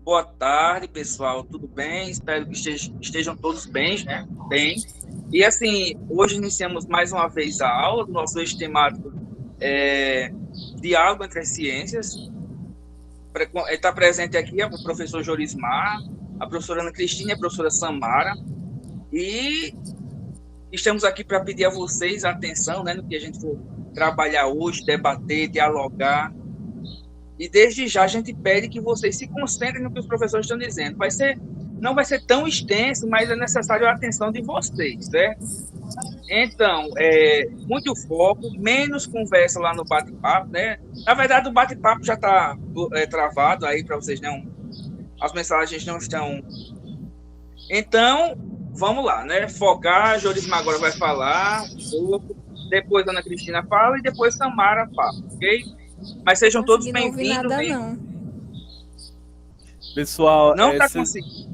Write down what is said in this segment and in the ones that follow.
Boa tarde, pessoal. Tudo bem? Espero que estejam todos bem, né? Bem. E assim, hoje iniciamos mais uma vez a aula do nosso eixo temático é, Diálogo entre as Ciências. Está presente aqui o professor Jorismar, a professora Ana Cristina e a professora Samara. E estamos aqui para pedir a vocês atenção, né, no que a gente for trabalhar hoje, debater, dialogar. E desde já a gente pede que vocês se concentrem no que os professores estão dizendo. Não vai ser tão extenso, mas é necessário a atenção de vocês, certo? Então, muito foco, menos conversa lá no bate-papo, né? Na verdade, o bate-papo já está travado aí para vocês, não? As mensagens não estão. Então, vamos lá, né? Focar, Jorisma agora vai falar um pouco, depois a Ana Cristina fala e depois Samara fala, ok? Mas sejam todos Conseguindo ouvir bem-vindos. nada, não. Pessoal, Não está você conseguindo.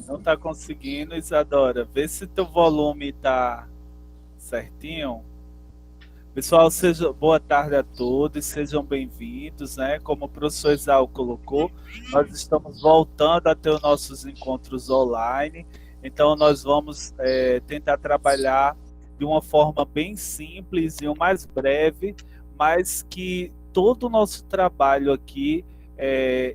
não está conseguindo, Isadora. Vê se teu volume está certinho. Pessoal, boa tarde a todos, sejam bem-vindos, né? Como o professor Exal colocou, nós estamos voltando a ter os nossos encontros online, então nós vamos tentar trabalhar de uma forma bem simples e o mais breve, mas que todo o nosso trabalho aqui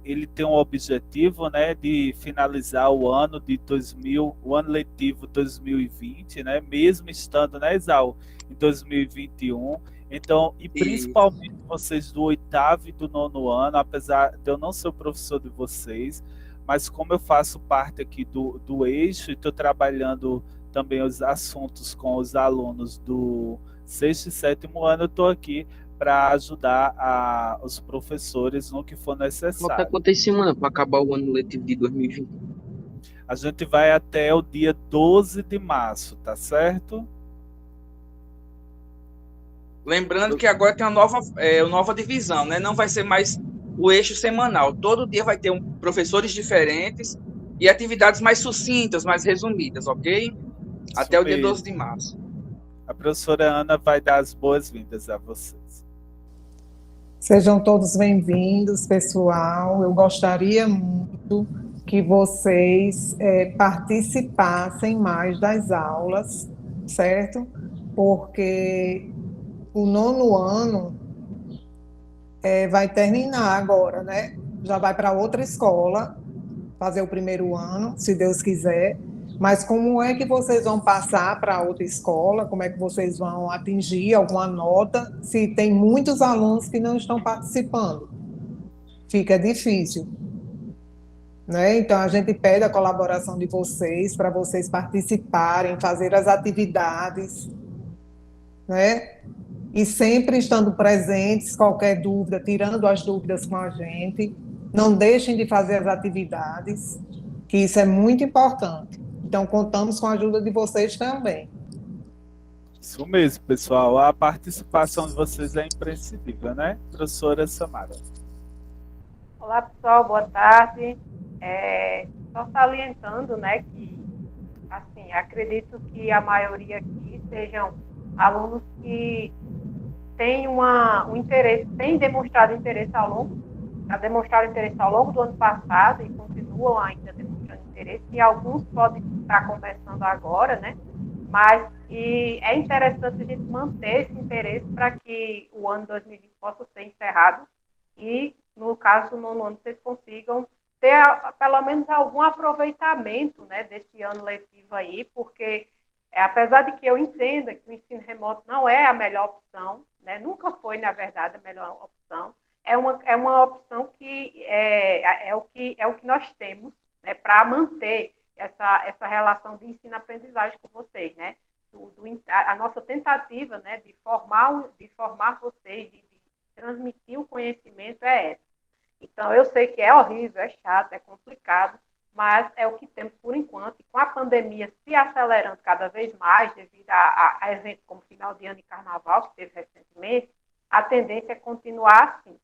ele tem um objetivo, né, de finalizar o ano de 2000, o ano letivo 2020, né, mesmo estando, né, Exal, em 2021. Então, e principalmente vocês do oitavo e do nono ano, apesar de eu não ser o professor de vocês, mas como eu faço parte aqui do eixo e estou trabalhando também os assuntos com os alunos do sexto e sétimo ano, eu estou aqui para ajudar os professores no que for necessário. Falta quantas semanas para acabar o ano letivo de 2020? A gente vai até o dia 12 de março, tá certo? Lembrando que agora tem uma nova divisão, né? Não vai ser mais o eixo semanal. Todo dia vai ter professores diferentes e atividades mais sucintas, mais resumidas, ok? Até o dia 12 de março. A professora Ana vai dar as boas-vindas a vocês. Sejam todos bem-vindos, pessoal. Eu gostaria muito que vocês participassem mais das aulas, certo? Porque o nono ano vai terminar agora, né? Já vai para outra escola, fazer o primeiro ano, se Deus quiser. Mas como é que vocês vão passar para outra escola? Como é que vocês vão atingir alguma nota se tem muitos alunos que não estão participando? Fica difícil, né? Então a gente pede a colaboração de vocês para vocês participarem, fazer as atividades, né? E sempre estando presentes, qualquer dúvida, tirando as dúvidas com a gente. Não deixem de fazer as atividades, que isso é muito importante. Então, contamos com a ajuda de vocês também. Isso mesmo, pessoal. A participação de vocês é imprescindível, né? Professora Samara. Olá, pessoal. Boa tarde. Só salientando, né, que, assim, acredito que a maioria aqui sejam alunos que têm um interesse, têm demonstrado interesse demonstraram interesse ao longo do ano passado e continuam ainda demonstrando interesse, e alguns podem estar começando agora, né? Mas é interessante a gente manter esse interesse para que o ano 2020 possa ser encerrado e, no caso do nono ano, vocês consigam ter pelo menos algum aproveitamento, né, desse ano letivo aí, porque apesar de que eu entenda que o ensino remoto não é a melhor opção, né, nunca foi, na verdade, a melhor opção, é uma opção que é o que nós temos, né, para manter essa relação de ensino-aprendizagem com vocês, né? A nossa tentativa, né, de formar vocês, de transmitir o conhecimento é essa. Então, eu sei que é horrível, é chato, é complicado, mas é o que temos por enquanto, e com a pandemia se acelerando cada vez mais, devido a eventos como final de ano e carnaval, que teve recentemente, a tendência é continuar assim.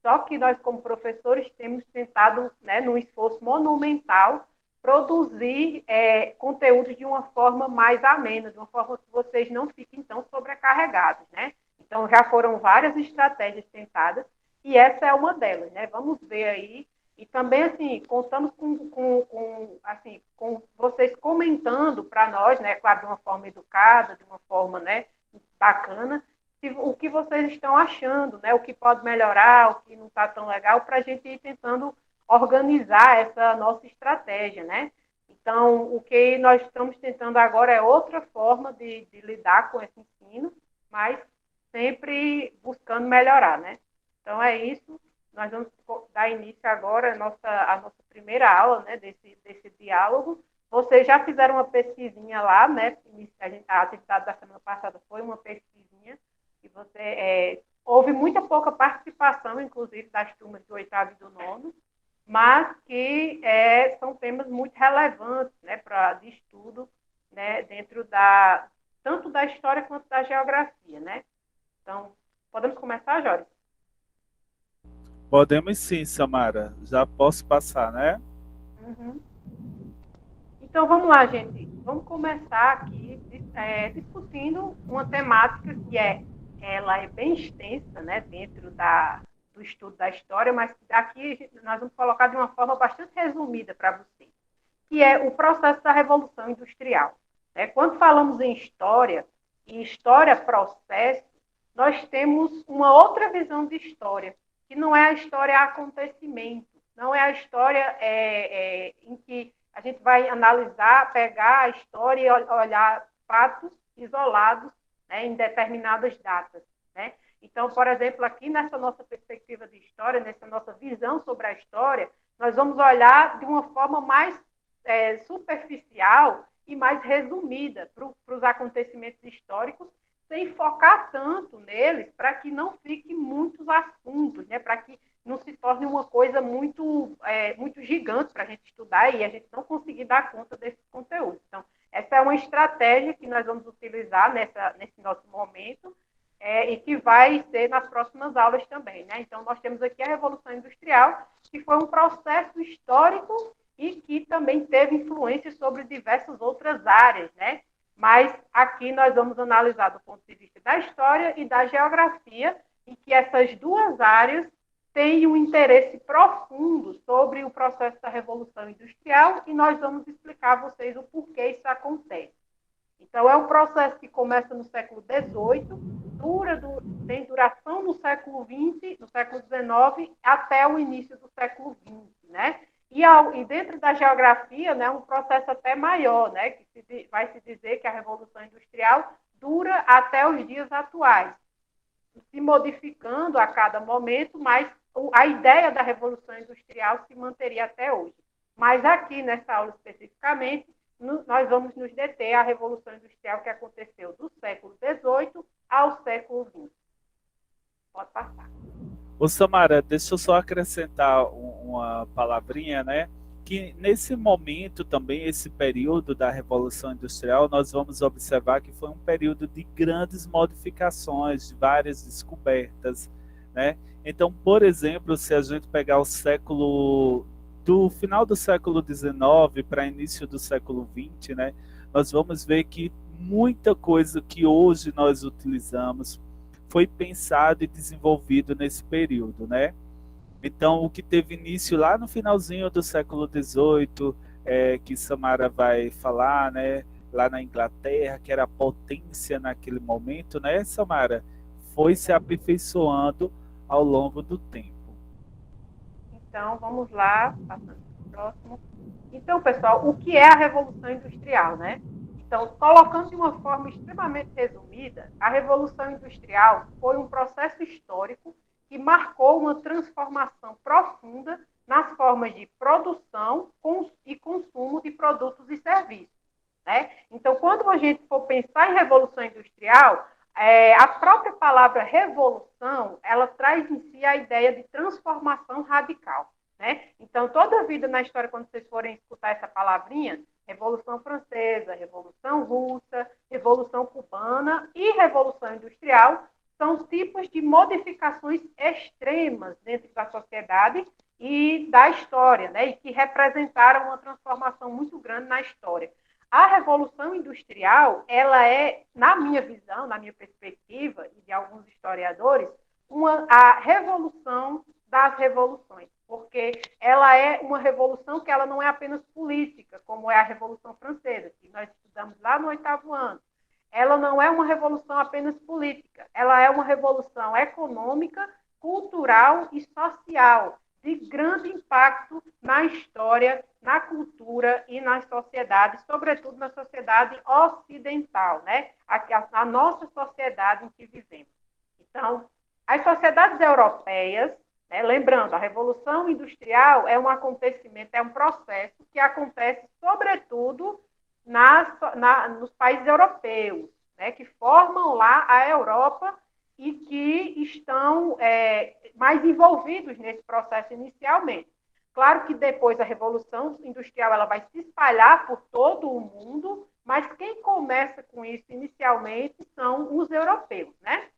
Só que nós, como professores, temos tentado, né, num esforço monumental, produzir conteúdos de uma forma mais amena, de uma forma que vocês não fiquem tão sobrecarregados, né? Então, já foram várias estratégias tentadas, e essa é uma delas, né? Vamos ver aí E também, assim, contamos assim, com vocês comentando para nós, né, claro, de uma forma educada, de uma forma, né, bacana, o que vocês estão achando, né, o que pode melhorar, o que não está tão legal, para a gente ir tentando organizar essa nossa estratégia, né? Então, o que nós estamos tentando agora é outra forma de lidar com esse ensino, mas sempre buscando melhorar, né? Então, é isso. Nós vamos dar início agora à nossa primeira aula, né, desse diálogo. Vocês já fizeram uma pesquisinha lá, né? A atividade da semana passada foi uma pesquisinha, e houve muita pouca participação, inclusive, das turmas do 8º e do 9º, mas que são temas muito relevantes, né, de estudo, né, dentro tanto da história quanto da geografia, né? Então, podemos começar, Jóris? Podemos sim, Samara. Já posso passar, né? Uhum. Então, vamos lá, gente. Vamos começar aqui discutindo uma temática que ela é bem extensa, né, dentro do estudo da história, mas aqui nós vamos colocar de uma forma bastante resumida para vocês, que é o processo da Revolução Industrial. Né? Quando falamos em história, e história-processo, nós temos uma outra visão de história, que não é a história acontecimento, não é a história em que a gente vai analisar, pegar a história e olhar fatos isolados, né, em determinadas datas. Né? Então, por exemplo, aqui nessa nossa perspectiva de história, nessa nossa visão sobre a história, nós vamos olhar de uma forma mais superficial e mais resumida para os acontecimentos históricos, sem focar tanto neles, para que não fiquem muitos assuntos, né? Para que não se torne uma coisa muito gigante para a gente estudar e a gente não conseguir dar conta desse conteúdo. Então, essa é uma estratégia que nós vamos utilizar nesse nosso momento e que vai ser nas próximas aulas também. Né? Então, nós temos aqui a Revolução Industrial, que foi um processo histórico e que também teve influência sobre diversas outras áreas, né? Mas aqui nós vamos analisar do ponto de vista da história e da geografia, em que essas duas áreas têm um interesse profundo sobre o processo da Revolução Industrial e nós vamos explicar a vocês o porquê isso acontece. Então, é um processo que começa no século XVIII, tem duração no século XX, no século XIX, até o início do século XX, né? E dentro da geografia, né, um processo até maior, né, que vai se dizer que a Revolução Industrial dura até os dias atuais, se modificando a cada momento, mas a ideia da Revolução Industrial se manteria até hoje. Mas aqui, nessa aula especificamente, nós vamos nos deter à Revolução Industrial que aconteceu do século XVIII ao século XX. Pode passar. Ô Samara, deixa eu só acrescentar uma palavrinha, né? Que nesse momento também, esse período da Revolução Industrial, nós vamos observar que foi um período de grandes modificações, de várias descobertas, né? Então, por exemplo, se a gente pegar do final do século XIX para início do século XX, né? Nós vamos ver que muita coisa que hoje nós utilizamos foi pensado e desenvolvido nesse período, né? Então, o que teve início lá no finalzinho do século XVIII, que Samara vai falar, né? Lá na Inglaterra, que era a potência naquele momento, né, Samara? Foi se aperfeiçoando ao longo do tempo. Então, vamos lá, passando para o próximo. Então, pessoal, o que é a Revolução Industrial, né? Então, colocando de uma forma extremamente resumida, a Revolução Industrial foi um processo histórico que marcou uma transformação profunda nas formas de produção e consumo de produtos e serviços. Né? Então, quando a gente for pensar em Revolução Industrial, a própria palavra revolução, ela traz em si a ideia de transformação radical. Né? Então, toda a vida na história, quando vocês forem escutar essa palavrinha, Revolução Francesa, Revolução Russa, Revolução Cubana e Revolução Industrial são tipos de modificações extremas dentro da sociedade e da história, né? E que representaram uma transformação muito grande na história. A Revolução Industrial, ela é, na minha visão, na minha perspectiva, e de alguns historiadores, a revolução das revoluções. porque ela é uma revolução que ela não é apenas política, como é a Revolução Francesa, que nós estudamos lá no 8º ano. Ela não é uma revolução apenas política, ela é uma revolução econômica, cultural e social, de grande impacto na história, na cultura e nas sociedades, sobretudo na sociedade ocidental, né? A nossa sociedade em que vivemos. Então, as sociedades europeias, né, lembrando, a Revolução Industrial é um acontecimento, é um processo que acontece, sobretudo, nos países europeus, né, que formam lá a Europa e que estão mais envolvidos nesse processo inicialmente. Claro que depois a Revolução Industrial ela vai se espalhar por todo o mundo, mas quem começa com isso inicialmente são os europeus, né?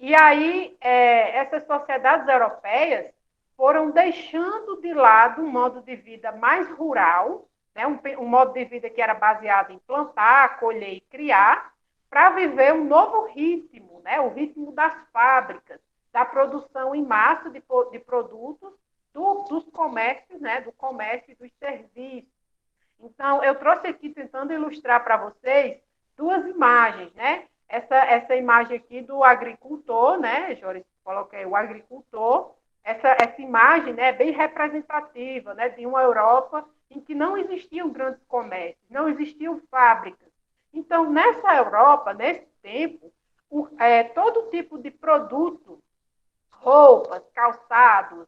E aí, essas sociedades europeias foram deixando de lado um modo de vida mais rural, né, um modo de vida que era baseado em plantar, colher e criar, para viver um novo ritmo, né, o ritmo das fábricas, da produção em massa de produtos, dos comércios, né, do comércio e dos serviços. Então, eu trouxe aqui tentando ilustrar para vocês 2 imagens, né? Essa imagem aqui do agricultor, né, Joris? Coloquei o agricultor. Essa imagem, né, é bem representativa, né, de uma Europa em que não existiam grandes comércios, não existiam fábricas. Então, nessa Europa, nesse tempo, todo tipo de produto, roupas, calçados,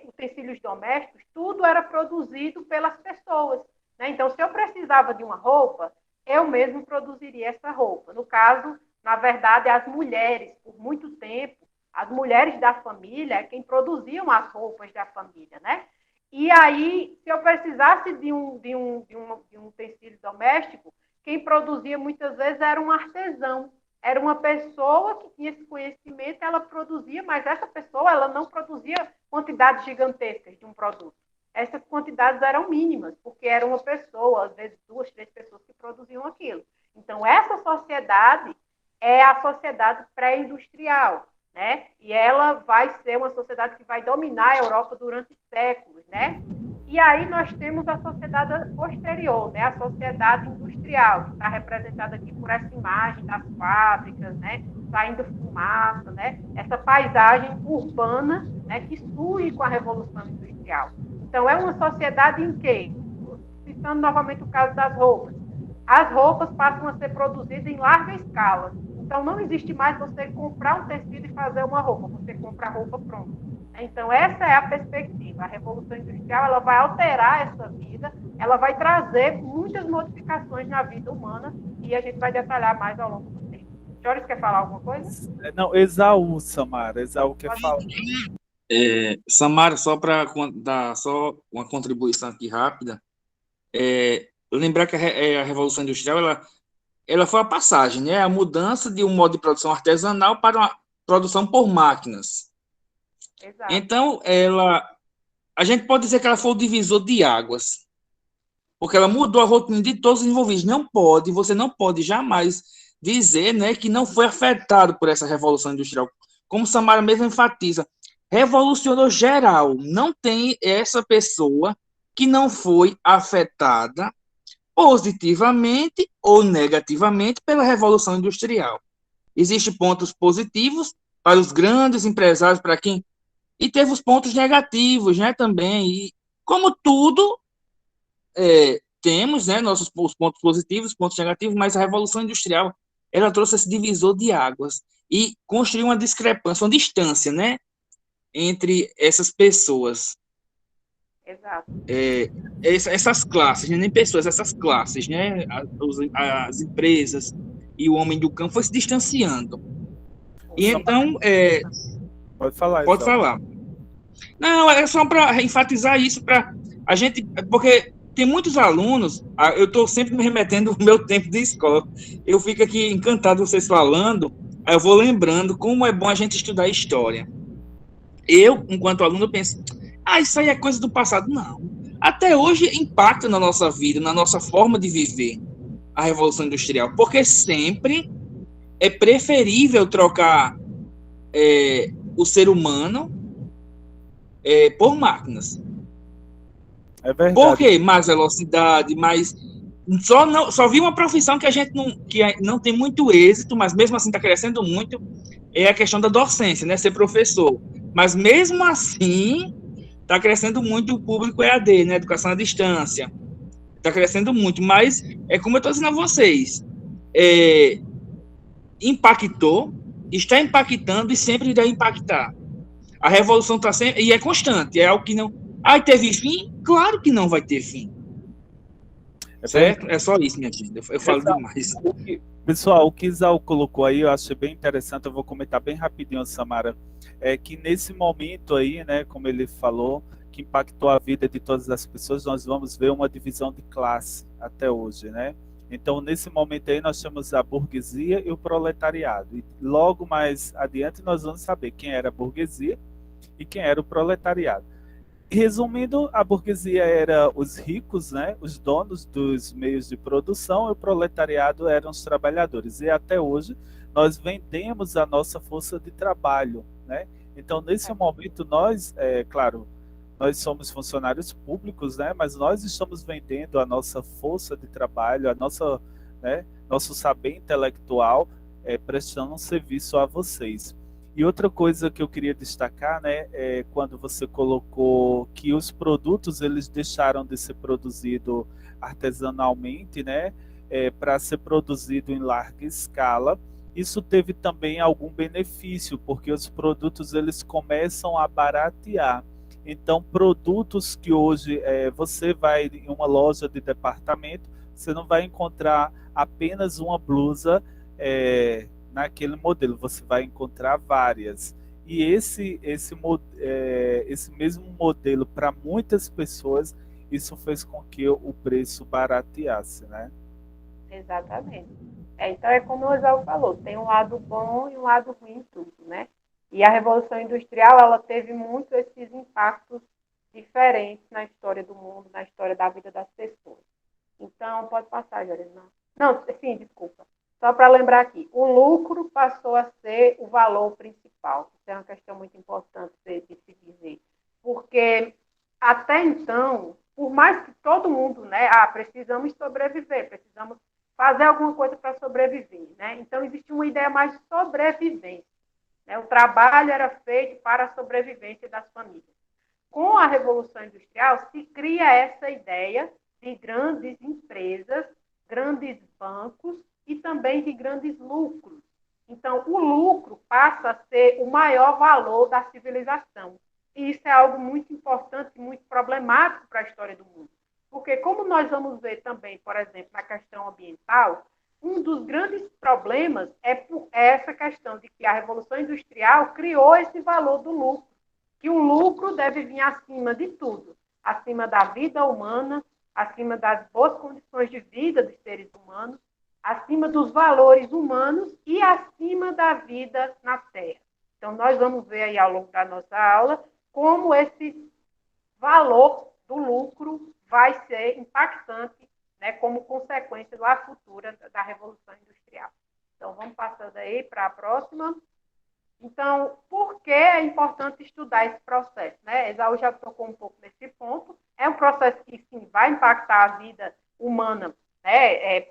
utensílios domésticos, tudo era produzido pelas pessoas, né? Então, se eu precisava de uma roupa, eu mesmo produziria essa roupa. No caso, na verdade, as mulheres, por muito tempo, as mulheres da família é quem produziam as roupas da família, né? E aí, se eu precisasse de um utensílio doméstico, quem produzia muitas vezes era um artesão, era uma pessoa que tinha esse conhecimento, ela produzia, mas essa pessoa ela não produzia quantidades gigantescas de um produto. Essas quantidades eram mínimas, porque era uma pessoa, às vezes 2, 3 pessoas que produziam aquilo. Então, essa sociedade é a sociedade pré-industrial, né? E ela vai ser uma sociedade que vai dominar a Europa durante séculos, né? E aí nós temos a sociedade posterior, né? A sociedade industrial, que está representada aqui por essa imagem das fábricas, né? Saindo fumaça, né? Essa paisagem urbana, né? Que surge com a Revolução Industrial. Então, é uma sociedade em que, citando novamente o caso das roupas, as roupas passam a ser produzidas em larga escala. Então, não existe mais você comprar um tecido e fazer uma roupa, você compra a roupa pronta. Então, essa é a perspectiva. A Revolução Industrial ela vai alterar essa vida, ela vai trazer muitas modificações na vida humana e a gente vai detalhar mais ao longo do tempo. Joris, quer falar alguma coisa? Não, Esaú, Samara. Esaú quer falar. Samara, só para dar só uma contribuição aqui rápida, lembrar que a Revolução Industrial ela foi a passagem, né? A mudança de um modo de produção artesanal para uma produção por máquinas. Exato. Então, a gente pode dizer que ela foi o divisor de águas, porque ela mudou a rotina de todos os envolvidos. Você não pode jamais dizer, né, que não foi afetado por essa Revolução Industrial. Como Samara mesmo enfatiza, revolucionou geral. Não tem essa pessoa que não foi afetada positivamente ou negativamente pela Revolução Industrial. Existem pontos positivos para os grandes empresários, para quem... E teve os pontos negativos, né, também. E, como tudo, temos, né, os pontos positivos, os pontos negativos, mas a Revolução Industrial, ela trouxe esse divisor de águas e construiu uma discrepância, uma distância, né, entre essas pessoas. Exato. Essas classes, né, nem pessoas, essas classes, né, as empresas e o homem do campo foi se distanciando. E então... Pode falar. Pode falar. Não, é só para enfatizar isso, para a gente... Porque tem muitos alunos, eu estou sempre me remetendo ao meu tempo de escola, eu fico aqui encantado vocês falando, aí eu vou lembrando como é bom a gente estudar história. Eu, enquanto aluno, penso, isso aí é coisa do passado. Não. Até hoje impacta na nossa vida, na nossa forma de viver a Revolução Industrial, porque sempre é preferível trocar o ser humano por máquinas. É verdade. Por quê? Mais velocidade, mais... Só vi uma profissão que a gente não tem muito êxito, mas mesmo assim está crescendo muito, é a questão da docência, né? Ser professor. Mas mesmo assim, está crescendo muito o público EAD, né? Educação à distância. Está crescendo muito, mas é como eu estou dizendo a vocês, impactou, está impactando e sempre irá impactar. A revolução está sempre, e é constante, é algo que não... teve fim? Claro que não vai ter fim. Certo? É só isso, minha gente. Eu falo demais. Pessoal, o que Isaú colocou aí, eu achei bem interessante, eu vou comentar bem rapidinho, Samara, é que nesse momento aí, né, como ele falou, que impactou a vida de todas as pessoas, nós vamos ver uma divisão de classe até hoje, né? Então, nesse momento aí, nós temos a burguesia e o proletariado. E logo mais adiante, nós vamos saber quem era a burguesia e quem era o proletariado. Resumindo, a burguesia era os ricos, né, os donos dos meios de produção, e o proletariado eram os trabalhadores. E até hoje nós vendemos a nossa força de trabalho, né? Então, nesse momento, nós, claro, nós somos funcionários públicos, né, mas nós estamos vendendo a nossa força de trabalho, a nossa, né, nosso saber intelectual, prestando um serviço a vocês. E outra coisa que eu queria destacar, né, é quando você colocou que os produtos eles deixaram de ser produzidos artesanalmente, né, para ser produzido em larga escala. Isso teve também algum benefício, porque os produtos eles começam a baratear. Então, produtos que hoje você vai em uma loja de departamento, você não vai encontrar apenas uma blusa naquele modelo, você vai encontrar várias. E esse mesmo modelo, para muitas pessoas, isso fez com que o preço barateasse, né? Exatamente. Então, é como o Isaú falou, tem um lado bom e um lado ruim em tudo, né? E a Revolução Industrial, ela teve muito esses impactos diferentes na história do mundo, na história da vida das pessoas. Então, pode passar, Jorina. Não, sim, desculpa. Só para lembrar aqui, o lucro passou a ser o valor principal. Isso é uma questão muito importante de se dizer. Porque, até então, por mais que todo mundo, né, precisamos sobreviver, precisamos fazer alguma coisa para sobreviver, né? Então, existe uma ideia mais de sobrevivência, né? O trabalho era feito para a sobrevivência das famílias. Com a Revolução Industrial, se cria essa ideia de grandes empresas, grandes bancos, e também de grandes lucros. Então, o lucro passa a ser o maior valor da civilização. E isso é algo muito importante e muito problemático para a história do mundo. Porque, como nós vamos ver também, por exemplo, na questão ambiental, um dos grandes problemas é essa questão de que a Revolução Industrial criou esse valor do lucro, que o lucro deve vir acima de tudo, acima da vida humana, acima das boas condições de vida dos seres humanos, acima dos valores humanos e acima da vida na Terra. Então, nós vamos ver aí ao longo da nossa aula como esse valor do lucro vai ser impactante, né, como consequência lá futura da Revolução Industrial. Então, vamos passando aí para a próxima. Então, por que é importante estudar esse processo? Né? Esaú já tocou um pouco nesse ponto. É um processo que, sim, vai impactar a vida humana, né?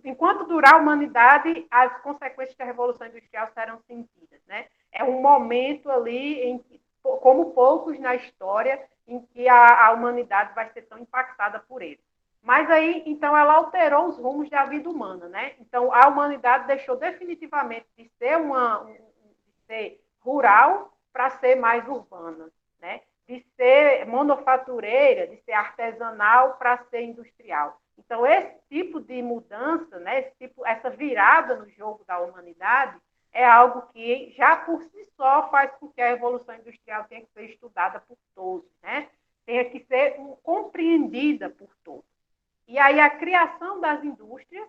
Enquanto durar a humanidade, as consequências da Revolução Industrial serão sentidas, né? É um momento ali, como poucos na história, em que a humanidade vai ser tão impactada por ele. Mas aí, então, ela alterou os rumos da vida humana, né? Então, a humanidade deixou definitivamente de ser rural para ser mais urbana, né? De ser manufatureira, de ser artesanal para ser industrial. Então, esse tipo de mudança, né, essa virada no jogo da humanidade, é algo que já por si só faz com que a Revolução Industrial tenha que ser estudada por todos, né? Tenha que ser compreendida por todos. E aí a criação das indústrias,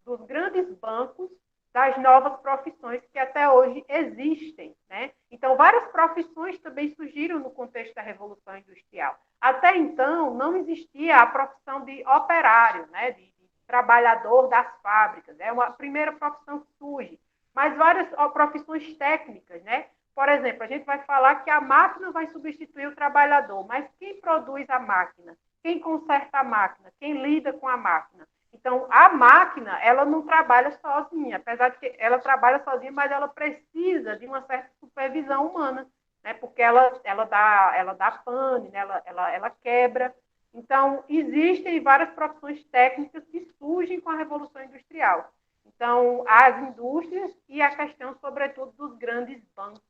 dos grandes bancos, das novas profissões que até hoje existem, né? Então, várias profissões também surgiram no contexto da Revolução Industrial. Até então, não existia a profissão de operário, né? De trabalhador das fábricas. É uma primeira profissão que surge. Mas várias profissões técnicas, né? por exemplo, a gente vai falar que a máquina vai substituir o trabalhador, mas quem produz a máquina? Quem conserta a máquina? Quem lida com a máquina? Então, a máquina, ela não trabalha sozinha, apesar de que ela trabalha sozinha, mas ela precisa de uma certa supervisão humana, né? Porque ela dá pane, né? ela quebra. Então, existem várias profissões técnicas que surgem com a Revolução Industrial. Então, as indústrias e a questão, sobretudo, dos grandes bancos.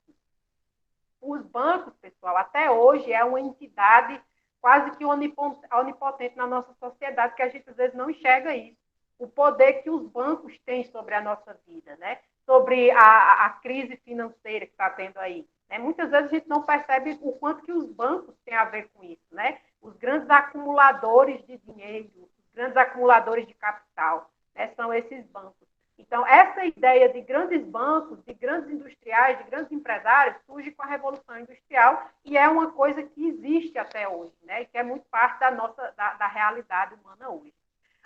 Os bancos, pessoal, até hoje é uma entidade quase que onipotente na nossa sociedade, que a gente às vezes não enxerga isso. O poder que os bancos têm sobre a nossa vida, né? Sobre a crise financeira que está tendo aí. Né? Muitas vezes a gente não percebe o quanto que os bancos têm a ver com isso, né? Os grandes acumuladores de dinheiro, os grandes acumuladores de capital, né? São esses bancos. Então, essa ideia de grandes bancos, de grandes industriais, de grandes empresários, surge com a Revolução Industrial e é uma coisa que existe até hoje, né? E que é muito parte da realidade humana hoje.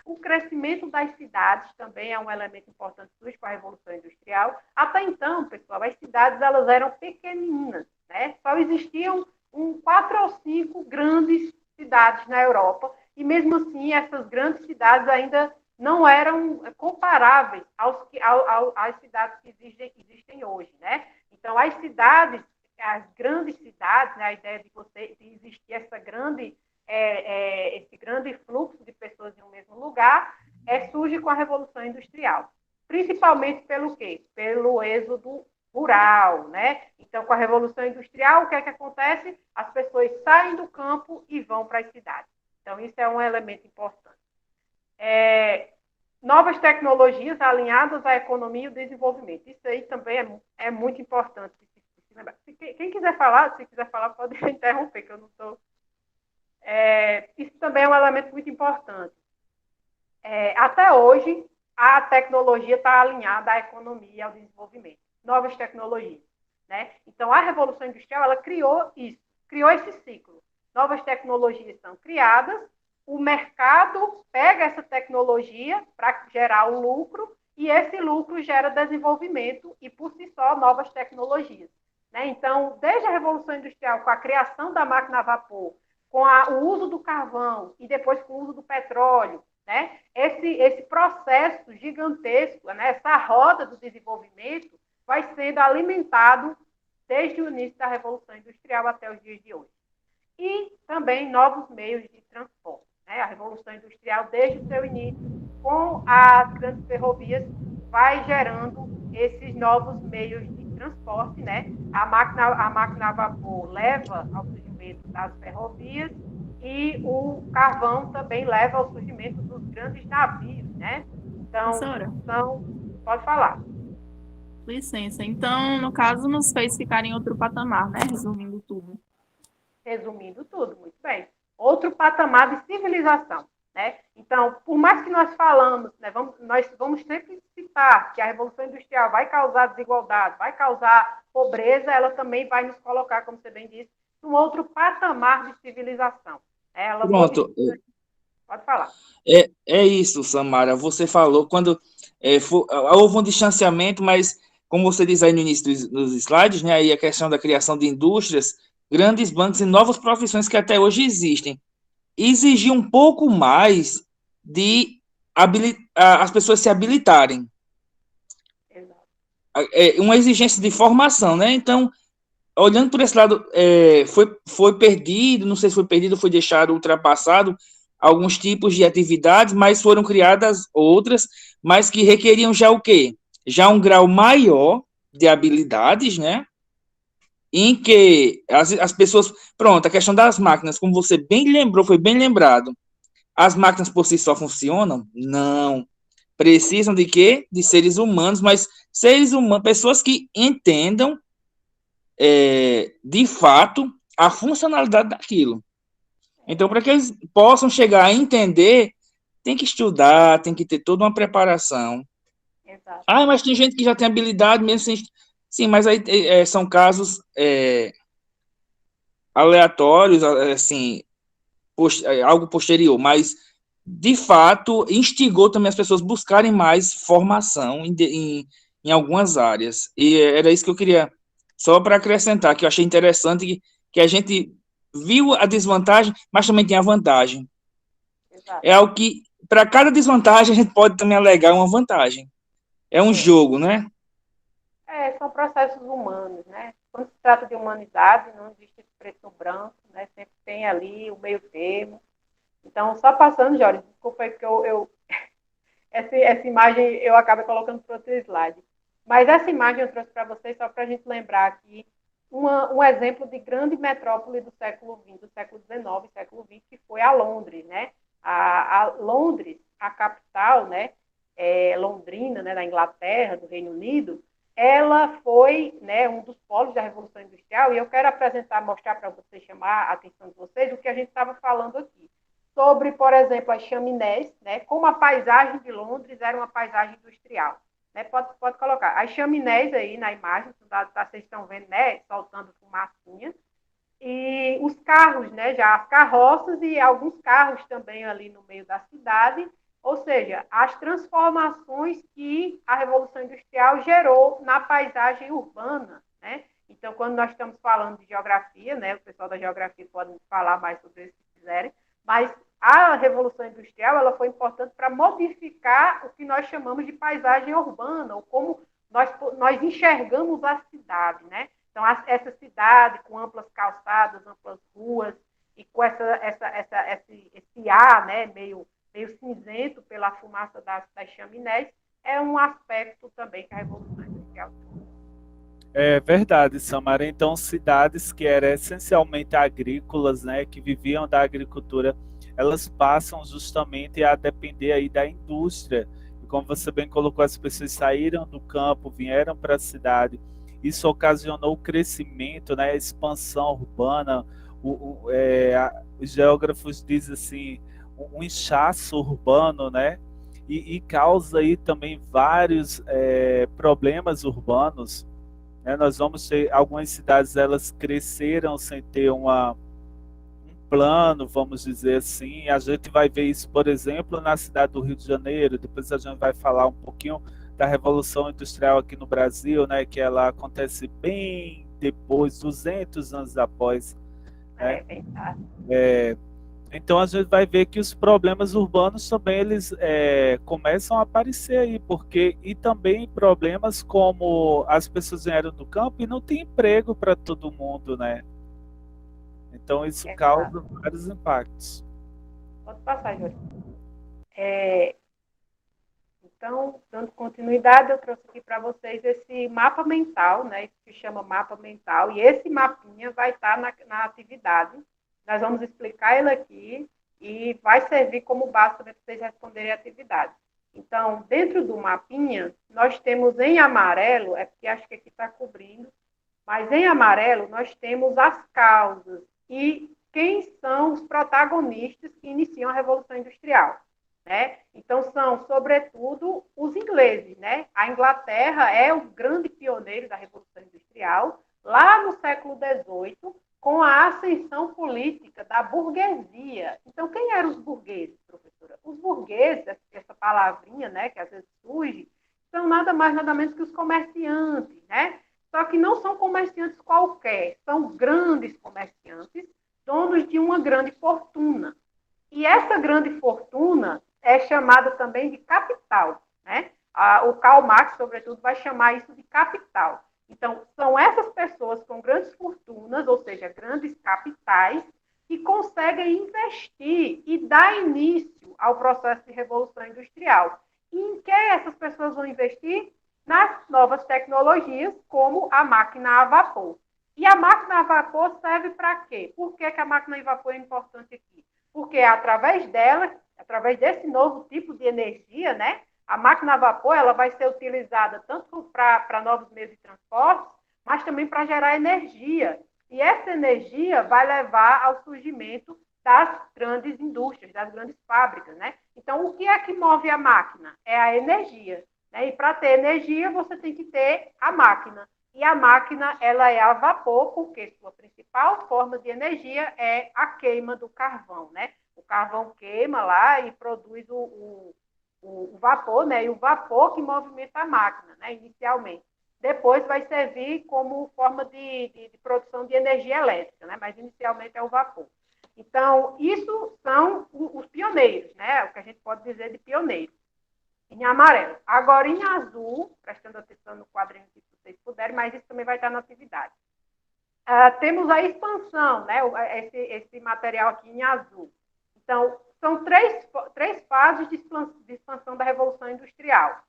O crescimento das cidades também é um elemento importante que surge com a Revolução Industrial. Até então, pessoal, as cidades elas eram pequeninas, né? Só existiam 4 ou 5 grandes cidades na Europa e, mesmo assim, essas grandes cidades ainda não eram comparáveis às cidades que existem hoje, né? Então, as grandes cidades, né, a ideia de existir esse grande fluxo de pessoas em um mesmo lugar, surge com a Revolução Industrial. Principalmente pelo quê? Pelo êxodo rural, né? Então, com a Revolução Industrial, o que é que acontece? As pessoas saem do campo e vão para as cidades. Então, isso é um elemento importante. Novas tecnologias alinhadas à economia e ao desenvolvimento. Isso aí também é muito importante. Quem quiser falar, se quiser falar, pode interromper, que eu não estou... isso também é um elemento muito importante. Até hoje, a tecnologia está alinhada à economia e ao desenvolvimento. Novas tecnologias. Né? Então, a Revolução Industrial ela criou isso, criou esse ciclo. Novas tecnologias são criadas, o mercado pega essa tecnologia para gerar um lucro e esse lucro gera desenvolvimento e, por si só, novas tecnologias. Né? Então, desde a Revolução Industrial, com a criação da máquina a vapor, com o uso do carvão e depois com o uso do petróleo, né? Esse processo gigantesco, né? Essa roda do desenvolvimento vai sendo alimentado desde o início da Revolução Industrial até os dias de hoje. E também novos meios de transporte. Né? A Revolução Industrial, desde o seu início, com as grandes ferrovias, vai gerando esses novos meios de transporte. Né? A máquina a vapor leva ao surgimento das ferrovias e o carvão também leva ao surgimento dos grandes navios. Né? Então, pode falar. Licença. Então, no caso, nos fez ficar em outro patamar, né? Resumindo tudo. Resumindo tudo, muito bem. Outro patamar de civilização, né? Então, por mais que nós falamos, né, nós vamos sempre citar que a Revolução Industrial vai causar desigualdade, vai causar pobreza, ela também vai nos colocar, como você bem disse, num outro patamar de civilização. Pronto. Pode falar. É isso, Samara. Você falou quando houve um distanciamento, mas como você diz aí no início dos slides, né, aí a questão da criação de indústrias, grandes bancos e novas profissões que até hoje existem, exigir um pouco mais de as pessoas se habilitarem. Uma exigência de formação, né? Então, olhando por esse lado, foi perdido, não sei se foi perdido ou foi deixado ultrapassado alguns tipos de atividades, mas foram criadas outras, mas que requeriam já o quê? Já um grau maior de habilidades, né? Em que as pessoas... Pronto, a questão das máquinas, como você bem lembrou, foi bem lembrado. As máquinas por si só funcionam? Não. Precisam de quê? De seres humanos, mas seres humanos, pessoas que entendam de fato a funcionalidade daquilo. Então, para que eles possam chegar a entender, tem que estudar, tem que ter toda uma preparação. Exato. Mas tem gente que já tem habilidade mesmo sem... Sim, mas aí são casos aleatórios, assim, algo posterior, mas, de fato, instigou também as pessoas buscarem mais formação em algumas áreas. E era isso que eu queria Só para acrescentar, que eu achei interessante que a gente viu a desvantagem, mas também tem a vantagem. Exato. É algo que, para cada desvantagem, a gente pode também alegar uma vantagem. É um jogo, né? São processos humanos, né? Quando se trata de humanidade, não existe preto no branco, né? Sempre tem ali o meio termo. Então, só passando, Jorge, desculpa aí, porque essa imagem eu acabo colocando para outro slide. Mas essa imagem eu trouxe para vocês só para a gente lembrar aqui um exemplo de grande metrópole do século XX, do século XIX, século XX, que foi a Londres, né? A Londres, a capital, né? Londrina, né? Da Inglaterra, do Reino Unido, ela foi, né, um dos polos da Revolução Industrial, e eu quero mostrar para vocês, chamar a atenção de vocês, o que a gente estava falando aqui sobre, por exemplo, as chaminés, né, como a paisagem de Londres era uma paisagem industrial. Né, pode colocar as chaminés aí na imagem, vocês estão vendo, né, soltando fumacinha, e os carros, né, já as carroças e alguns carros também ali no meio da cidade, ou seja, as transformações que a Revolução Industrial gerou na paisagem urbana, né? Então, quando nós estamos falando de geografia, né, o pessoal da geografia pode falar mais sobre isso se quiserem, mas a Revolução Industrial ela foi importante para modificar o que nós chamamos de paisagem urbana, ou como nós enxergamos a cidade, né? Então, essa cidade com amplas calçadas, amplas ruas, e com esse ar, né, meio cinzento pela fumaça das chaminés, é um aspecto também que a Revolução Industrial tem. É verdade, Samara. Então, cidades que eram essencialmente agrícolas, né, que viviam da agricultura, elas passam justamente a depender aí da indústria. E como você bem colocou, as pessoas saíram do campo, vieram para a cidade. Isso ocasionou o crescimento, né, a expansão urbana. Os geógrafos dizem assim, um inchaço urbano, né? E causa aí também vários problemas urbanos. Nós vamos ter algumas cidades, elas cresceram sem ter um plano, vamos dizer assim. A gente vai ver isso, por exemplo, na cidade do Rio de Janeiro. Depois a gente vai falar um pouquinho da Revolução Industrial aqui no Brasil, né, que ela acontece bem depois, 200 anos após. Né? Então a gente vai ver que os problemas urbanos também eles começam a aparecer aí, e também problemas como as pessoas vieram do campo e não tem emprego para todo mundo, né? Então isso causa vários impactos. Pode passar, Júlio. Então, dando continuidade, eu trouxe aqui para vocês esse mapa mental, né? Isso se chama mapa mental, e esse mapinha vai estar na atividade. Nós vamos explicar ele aqui e vai servir como base para vocês responderem a atividade. Então, dentro do mapinha, nós temos em amarelo, porque acho que aqui está cobrindo, mas em amarelo nós temos as causas e quem são os protagonistas que iniciam a Revolução Industrial. Né? Então, são, sobretudo, os ingleses. Né? A Inglaterra é o grande pioneiro da Revolução Industrial, lá no século XVIII, com a ascensão política da burguesia. Então, quem eram os burgueses, professora? Os burgueses, essa palavrinha, né, que às vezes surge, são nada mais, nada menos que os comerciantes, né? Só que não são comerciantes qualquer, são grandes comerciantes, donos de uma grande fortuna. E essa grande fortuna é chamada também de capital, né? O Karl Marx, sobretudo, vai chamar isso de capital. Então, são essas pessoas com grandes fortunas, ou seja, grandes capitais, que conseguem investir e dar início ao processo de revolução industrial. E em que essas pessoas vão investir? Nas novas tecnologias, como a máquina a vapor. E a máquina a vapor serve para quê? Por que a máquina a vapor é importante aqui? Porque através dela, através desse novo tipo de energia, né, a máquina a vapor ela vai ser utilizada tanto para novos meios de transporte, mas também para gerar energia. E essa energia vai levar ao surgimento das grandes indústrias, das grandes fábricas. Né? Então, o que é que move a máquina? É a energia. Né? E para ter energia, você tem que ter a máquina. E a máquina ela é a vapor, porque sua principal forma de energia é a queima do carvão. Né? O carvão queima lá e produz o vapor, né? E o vapor que movimenta a máquina, né? Inicialmente. depois vai servir como forma de produção de energia elétrica, né? Mas inicialmente é o vapor. Então, isso são os pioneiros, né? O que a gente pode dizer de pioneiro, em amarelo. Agora, em azul, prestando atenção no quadrinho se vocês puderem, mas isso também vai estar na atividade. Temos a expansão, né? Esse material aqui em azul. Então, são três fases de expansão da Revolução Industrial.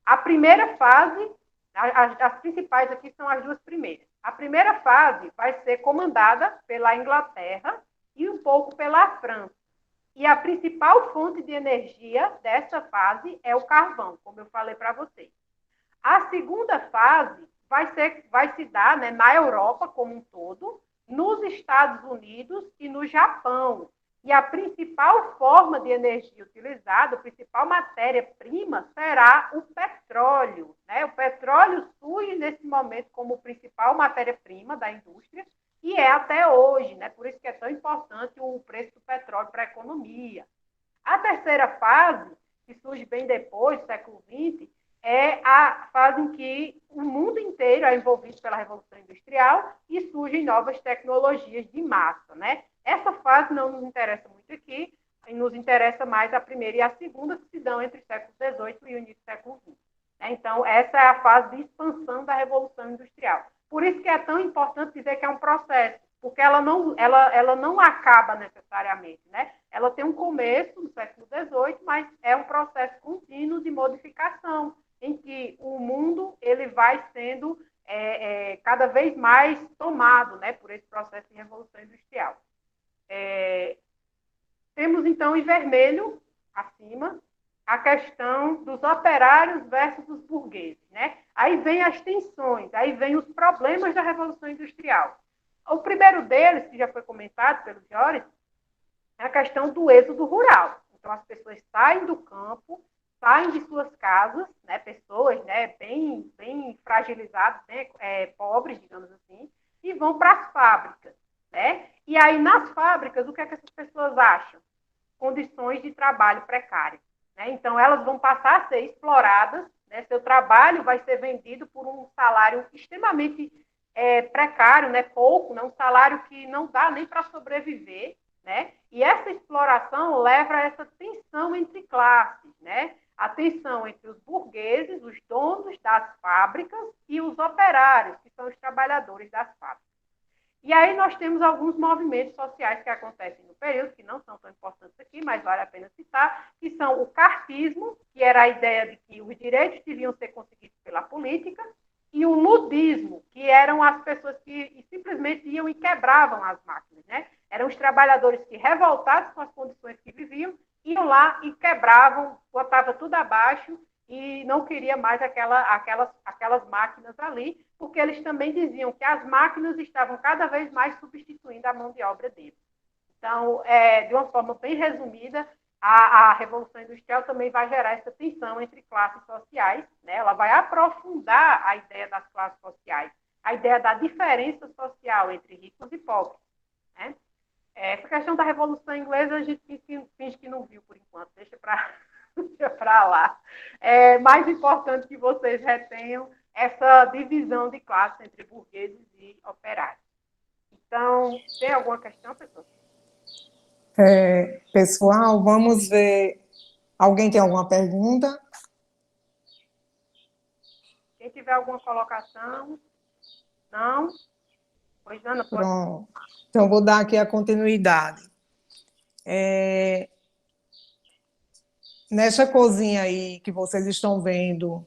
A primeira fase, as principais aqui são as duas primeiras. A primeira fase vai ser comandada pela Inglaterra e um pouco pela França. E a principal fonte de energia dessa fase é o carvão, como eu falei para vocês. A segunda fase vai se dar, né, na Europa como um todo, nos Estados Unidos e no Japão. E a principal forma de energia utilizada, a principal matéria-prima, será o petróleo, né? O petróleo surge nesse momento como principal matéria-prima da indústria e é até hoje, né? Por isso que é tão importante o preço do petróleo para a economia. A terceira fase, que surge bem depois, século XX, é a fase em que o mundo inteiro é envolvido pela Revolução Industrial e surgem novas tecnologias de massa, né? Essa fase não nos interessa muito aqui, nos interessa mais a primeira e a segunda, que se dão entre o século XVIII e o início do século XX. Então, essa é a fase de expansão da Revolução Industrial. Por isso que é tão importante dizer que é um processo, porque ela não acaba necessariamente, né? Ela tem um começo no século XVIII, mas é um processo contínuo de modificação, em que o mundo ele vai sendo cada vez mais tomado, né, por esse processo de revolução industrial. Temos, então, em vermelho, acima, a questão dos operários versus os burgueses, né? Aí vem as tensões, aí vem os problemas da Revolução Industrial. O primeiro deles, que já foi comentado pelo Joris, é a questão do êxodo rural. Então, as pessoas saem do campo, saem de suas casas, né, pessoas, né, bem fragilizadas, né, pobres, digamos assim, e vão para as fábricas, né? E aí, nas fábricas, o que é que essas pessoas acham? Condições de trabalho precárias, né? Então, elas vão passar a ser exploradas, né? Seu trabalho vai ser vendido por um salário extremamente precário, né? Pouco, né? Um salário que não dá nem para sobreviver, né? E essa exploração leva a essa tensão entre classes, né? A tensão entre os burgueses, os donos das fábricas, e os operários, que são os trabalhadores das fábricas. E aí nós temos alguns movimentos sociais que acontecem no período, que não são tão importantes aqui, mas vale a pena citar, que são o cartismo, que era a ideia de que os direitos deviam ser conseguidos pela política, e o ludismo, que eram as pessoas que simplesmente iam e quebravam as máquinas, né? Eram os trabalhadores que, revoltados com as condições que viviam, iam lá e quebravam, botavam tudo abaixo e não queria mais aquelas máquinas ali, porque eles também diziam que as máquinas estavam cada vez mais substituindo a mão de obra deles. Então, de uma forma bem resumida, a Revolução Industrial também vai gerar essa tensão entre classes sociais, né? Ela vai aprofundar a ideia das classes sociais, a ideia da diferença social entre ricos e pobres, né? Essa questão da Revolução Inglesa a gente finge que não viu por enquanto, deixa para lá. É mais importante que vocês retenham essa divisão de classes entre burgueses e operários. Então, tem alguma questão, pessoal? Pessoal, vamos ver. Alguém tem alguma pergunta? Quem tiver alguma colocação? Não? Pois, Ana, pode. Pronto. Então, vou dar aqui a continuidade. Nessa cozinha aí que vocês estão vendo,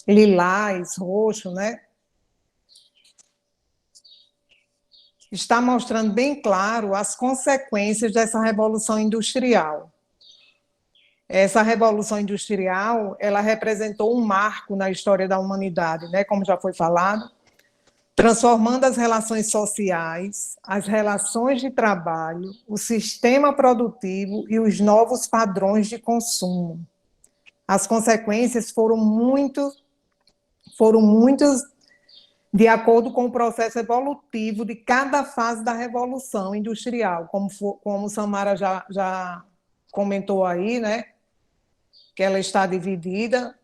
lilás, roxo, né? Está mostrando bem claro as consequências dessa revolução industrial. Essa revolução industrial, ela representou um marco na história da humanidade, né? Como já foi falado, transformando as relações sociais, as relações de trabalho, o sistema produtivo e os novos padrões de consumo. As consequências foram muitas de acordo com o processo evolutivo de cada fase da Revolução Industrial, como Samara já comentou aí, né? Que ela está dividida,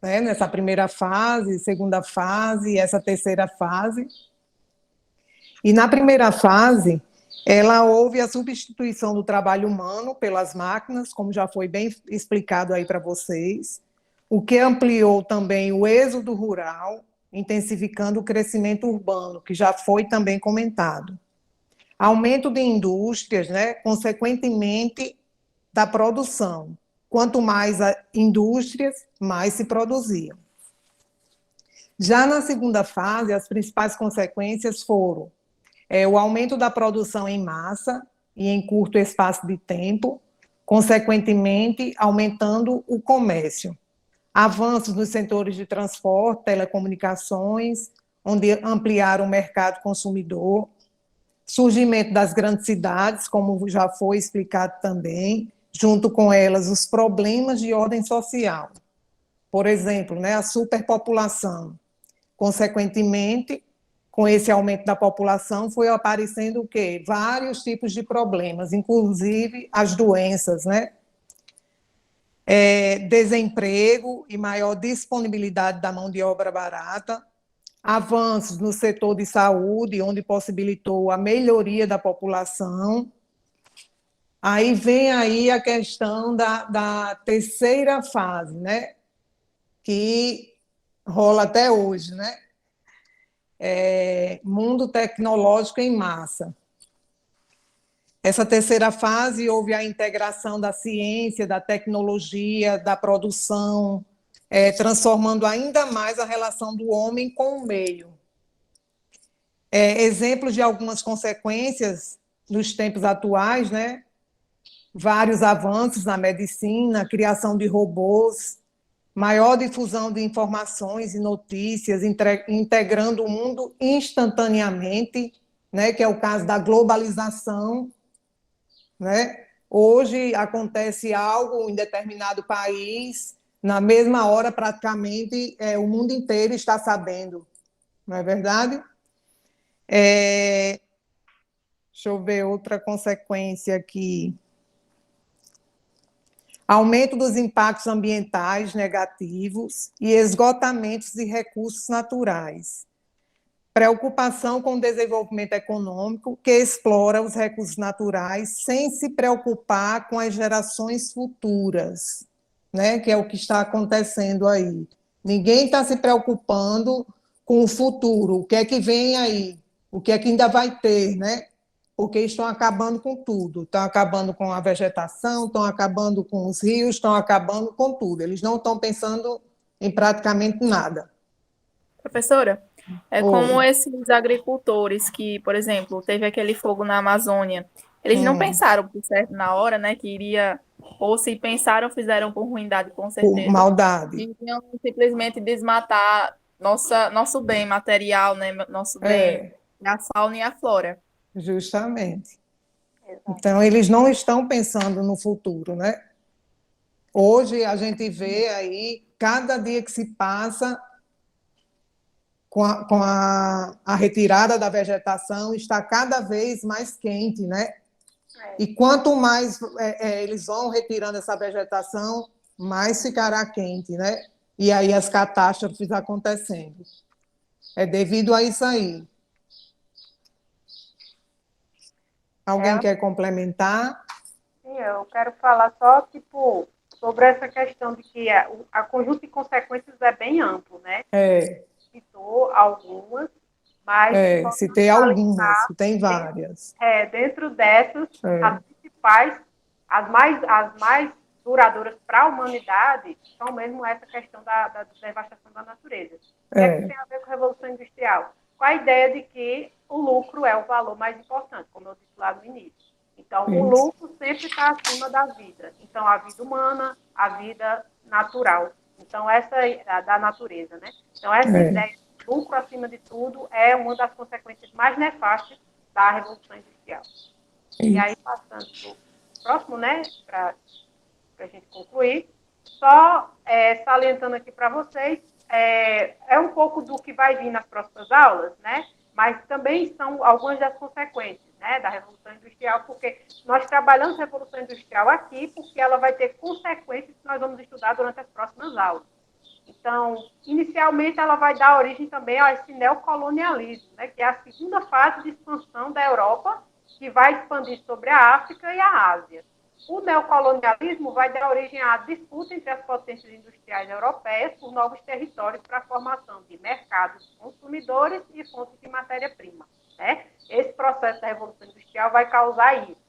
né, nessa primeira fase, segunda fase e essa terceira fase. E na primeira fase, houve a substituição do trabalho humano pelas máquinas, como já foi bem explicado aí para vocês, o que ampliou também o êxodo rural, intensificando o crescimento urbano, que já foi também comentado. Aumento de indústrias, né, consequentemente, da produção. Quanto mais indústrias, mais se produziam. Já na segunda fase, as principais consequências foram o aumento da produção em massa e em curto espaço de tempo, consequentemente, aumentando o comércio. Avanços nos setores de transporte, telecomunicações, onde ampliaram o mercado consumidor, surgimento das grandes cidades, como já foi explicado também, junto com elas os problemas de ordem social. Por exemplo, né, a superpopulação. Consequentemente, com esse aumento da população, foi aparecendo o quê? Vários tipos de problemas, inclusive as doenças, né? Desemprego e maior disponibilidade da mão de obra barata, avanços no setor de saúde, onde possibilitou a melhoria da população. Aí vem aí a questão da terceira fase, né? Que rola até hoje, né? Mundo tecnológico em massa. Essa terceira fase houve a integração da ciência, da tecnologia, da produção, transformando ainda mais a relação do homem com o meio. Exemplos de algumas consequências nos tempos atuais, né? Vários avanços na medicina, criação de robôs, maior difusão de informações e notícias, integrando o mundo instantaneamente, né? Que é o caso da globalização, né? Hoje acontece algo em determinado país, na mesma hora, praticamente, o mundo inteiro está sabendo, não é verdade? Deixa eu ver outra consequência aqui. Aumento dos impactos ambientais negativos e esgotamentos de recursos naturais. Preocupação com o desenvolvimento econômico, que explora os recursos naturais sem se preocupar com as gerações futuras, né? Que é o que está acontecendo aí. Ninguém está se preocupando com o futuro, o que é que vem aí, o que é que ainda vai ter, né? Porque estão acabando com tudo, estão acabando com a vegetação, estão acabando com os rios, estão acabando com tudo. Eles não estão pensando em praticamente nada. Professora, como esses agricultores que, por exemplo, teve aquele fogo na Amazônia, eles não pensaram por certo na hora, né, que iria, ou se pensaram, fizeram por ruindade, com certeza. Por maldade. E iam simplesmente desmatar nosso bem material, né, nosso bem, a fauna e a flora. Justamente. Então, eles não estão pensando no futuro, né? Hoje, a gente vê aí, cada dia que se passa, com a retirada da vegetação, está cada vez mais quente, né? E quanto mais eles vão retirando essa vegetação, mais ficará quente, né? E aí as catástrofes acontecendo. É devido a isso aí. Alguém quer complementar? Sim, eu quero falar só, sobre essa questão de que a conjunto de consequências é bem amplo, né? Citou algumas, mas... citei algumas, tem várias. Dentro dessas, as principais, as mais duradouras para a humanidade, são mesmo essa questão da devastação da natureza. O que é que tem a ver com a Revolução Industrial? Com a ideia de que o lucro é o valor mais importante, como eu disse lá no início. Então, o lucro sempre está acima da vida. Então, a vida humana, a vida natural. Então, essa da natureza, né? Então, essa ideia de lucro acima de tudo é uma das consequências mais nefastas da Revolução Industrial. E aí, passando para o próximo, né? Para a gente concluir, só salientando aqui para vocês, é um pouco do que vai vir nas próximas aulas, né? Mas também são algumas das consequências, né, da Revolução Industrial, porque nós trabalhamos a Revolução Industrial aqui, porque ela vai ter consequências que nós vamos estudar durante as próximas aulas. Então, inicialmente, ela vai dar origem também a esse neocolonialismo, né, que é a segunda fase de expansão da Europa, que vai expandir sobre a África e a Ásia. O neocolonialismo vai dar origem à disputa entre as potências industriais europeias por novos territórios para a formação de mercados consumidores e fontes de matéria-prima, né? Esse processo da Revolução Industrial vai causar isso.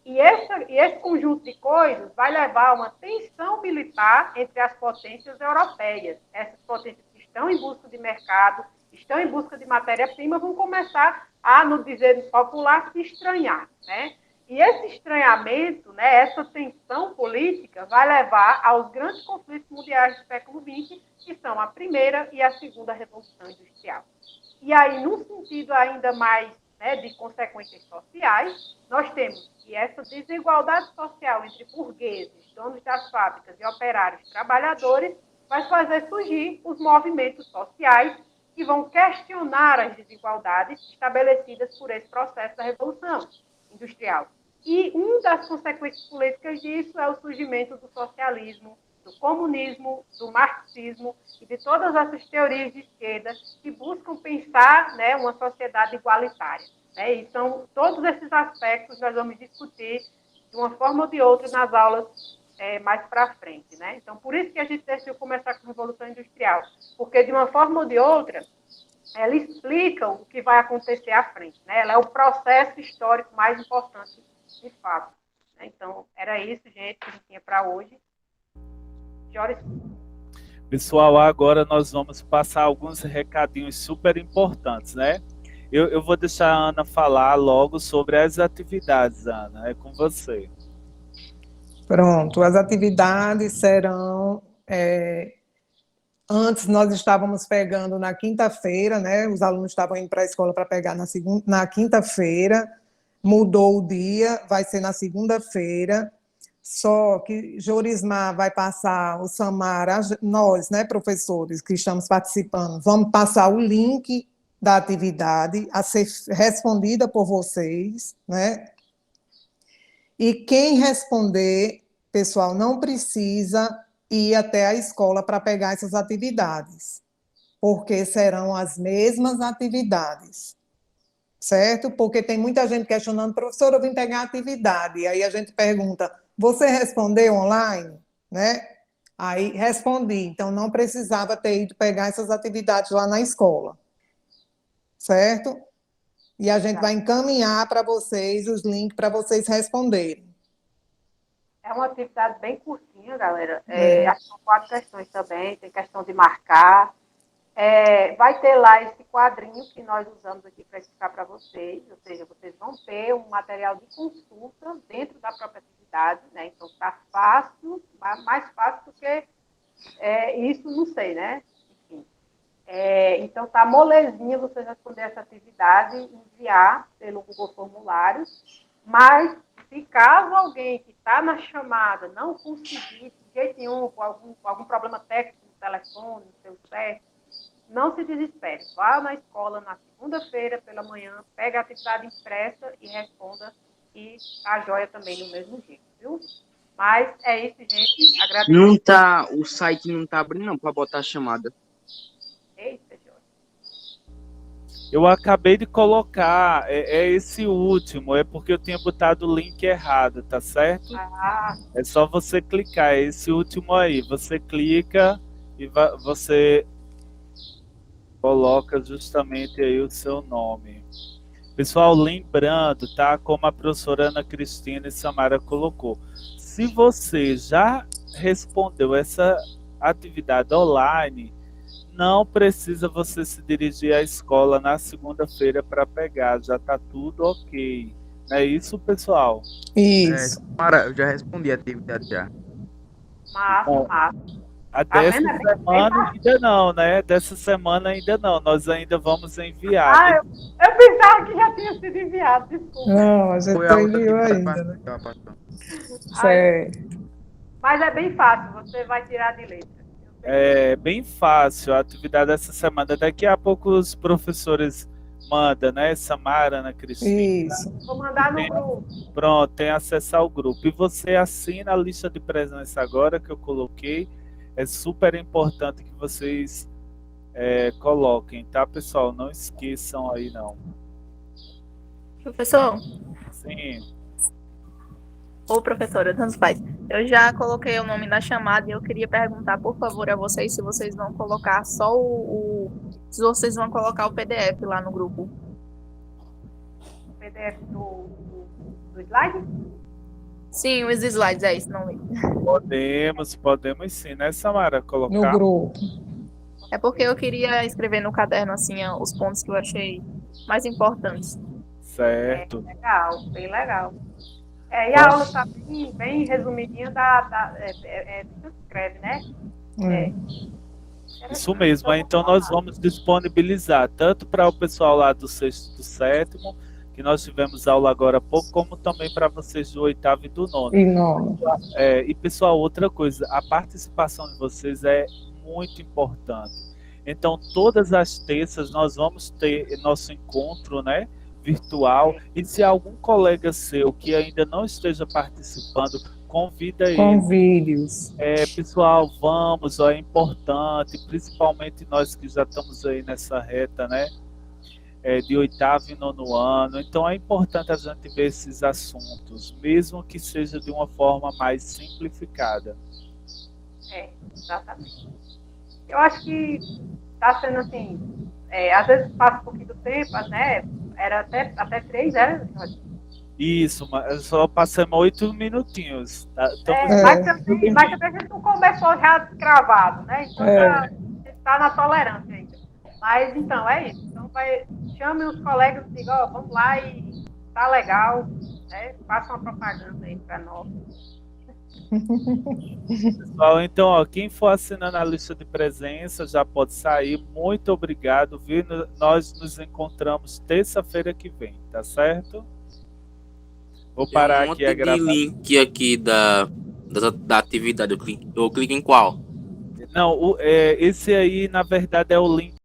E esse conjunto de coisas vai levar a uma tensão militar entre as potências europeias. Essas potências que estão em busca de mercado, estão em busca de matéria-prima, vão começar a, no dizer popular, se estranhar, né? E esse estranhamento, né, essa tensão política, vai levar aos grandes conflitos mundiais do século XX, que são a primeira e a segunda Revolução Industrial. E aí, num sentido ainda mais, né, de consequências sociais, nós temos que essa desigualdade social entre burgueses, donos das fábricas e operários trabalhadores vai fazer surgir os movimentos sociais que vão questionar as desigualdades estabelecidas por esse processo da Revolução Industrial. E uma das consequências políticas disso é o surgimento do socialismo, do comunismo, do marxismo e de todas essas teorias de esquerda que buscam pensar, né, uma sociedade igualitária, né? E são todos esses aspectos nós vamos discutir de uma forma ou de outra nas aulas mais para frente, né? Então, por isso que a gente decidiu começar com a Revolução Industrial, porque de uma forma ou de outra ela explica o que vai acontecer à frente, né? Ela é o processo histórico mais importante de fato. Então, era isso, gente, que a gente tinha para hoje. Joris. Pessoal, agora nós vamos passar alguns recadinhos super importantes, né? Eu vou deixar a Ana falar logo sobre as atividades, Ana. É com você. Pronto, as atividades serão... Antes nós estávamos pegando na quinta-feira, né? Os alunos estavam indo para a escola para pegar na quinta-feira, mudou o dia, vai ser na segunda-feira, só que Jorismar vai passar, o Samara, nós, né, professores que estamos participando, vamos passar o link da atividade a ser respondida por vocês, né? E quem responder, pessoal, não precisa ir até a escola para pegar essas atividades, porque serão as mesmas atividades, certo? Porque tem muita gente questionando, professora, eu vim pegar a atividade, e aí a gente pergunta, você respondeu online? Né? Aí respondi, então não precisava ter ido pegar essas atividades lá na escola, certo? E a gente vai encaminhar para vocês os links para vocês responderem. É uma atividade bem curtinha, galera. São 4 questões também, tem questão de marcar. Vai ter lá esse quadrinho que nós usamos aqui para explicar para vocês, ou seja, vocês vão ter um material de consulta dentro da própria atividade, né? Então está fácil, mais fácil do que isso, não sei, né? Enfim. Então tá molezinha vocês responder essa atividade, enviar pelo Google Formulários, mas se caso alguém que está na chamada não conseguir de jeito nenhum, com algum problema técnico no telefone, no seu certo, não se desespere. Vá na escola na segunda-feira pela manhã, pega a atividade impressa e responda, e a joia também do mesmo jeito, viu? Mas é isso, gente. Agradeço. O site não tá abrindo não para botar a chamada. Eita, Joia. Eu acabei de colocar, esse último, é porque eu tinha botado o link errado, tá certo? É só você clicar, é esse último aí. Você clica e você coloca justamente aí o seu nome. Pessoal, lembrando, tá? Como a professora Ana Cristina e Samara colocou. Se você já respondeu essa atividade online, não precisa você se dirigir à escola na segunda-feira para pegar, já está tudo ok. Não é isso, pessoal? Isso. Samara, eu já respondi a atividade já. Massa. Dessa semana ainda não, né? Dessa semana ainda não. Nós ainda vamos enviar. Eu pensava que já tinha sido enviado, desculpa. Não, a gente não enviou ainda, né? Certo. Mas é bem fácil, você vai tirar de letra. É bem fácil a atividade dessa semana. Daqui a pouco os professores mandam, né? Samara, Ana Cristina. Isso. Vou mandar no grupo. Pronto, tem acesso ao grupo. E você assina a lista de presença agora que eu coloquei. é super importante que vocês coloquem, tá, pessoal? Não esqueçam aí, não. Professor, Sim. ou professora, tanto faz. Eu já coloquei o nome na chamada e eu queria perguntar, por favor, a vocês se vocês vão colocar só se vocês vão colocar o PDF lá no grupo. O PDF do slide? Sim, os slides, é isso, não lembro. Podemos sim, né, Samara? No Colocar. grupo. É porque eu queria escrever no caderno, assim, os pontos que eu achei mais importantes. Certo. Legal, bem legal. E a aula está bem resumidinha do que escreve, né? Isso mesmo. Então nós vamos disponibilizar tanto para o pessoal lá do 6º, do 7º, que nós tivemos aula agora há pouco, como também para vocês do 8º e do 9º. E 9º. E pessoal, outra coisa, a participação de vocês é muito importante. Então todas as terças nós vamos ter nosso encontro, né, virtual, e se algum colega seu que ainda não esteja participando, convida ele. Convide-os. Pessoal, vamos, é importante, principalmente nós que já estamos aí nessa reta, né, de 8º e 9º ano. Então é importante a gente ver esses assuntos, mesmo que seja de uma forma mais simplificada. Exatamente. Eu acho que está sendo assim, às vezes passa um pouquinho do tempo, né? Era até 3, era? Isso, mas só passamos 8 minutinhos. Tá? Mas também a gente não começou já descravado, né? Então já está na tolerância ainda. Mas então, é isso. Então chame os colegas e diga, vamos lá e tá legal, né? Faça uma propaganda aí para nós. Pessoal, então, quem for assinando a lista de presença já pode sair. Muito obrigado, viu? Nós nos encontramos terça-feira que vem, tá certo? Vou parar aqui a gravação. Tem um monte de link aqui da atividade. Eu clico em qual? Não, esse aí, na verdade, é o link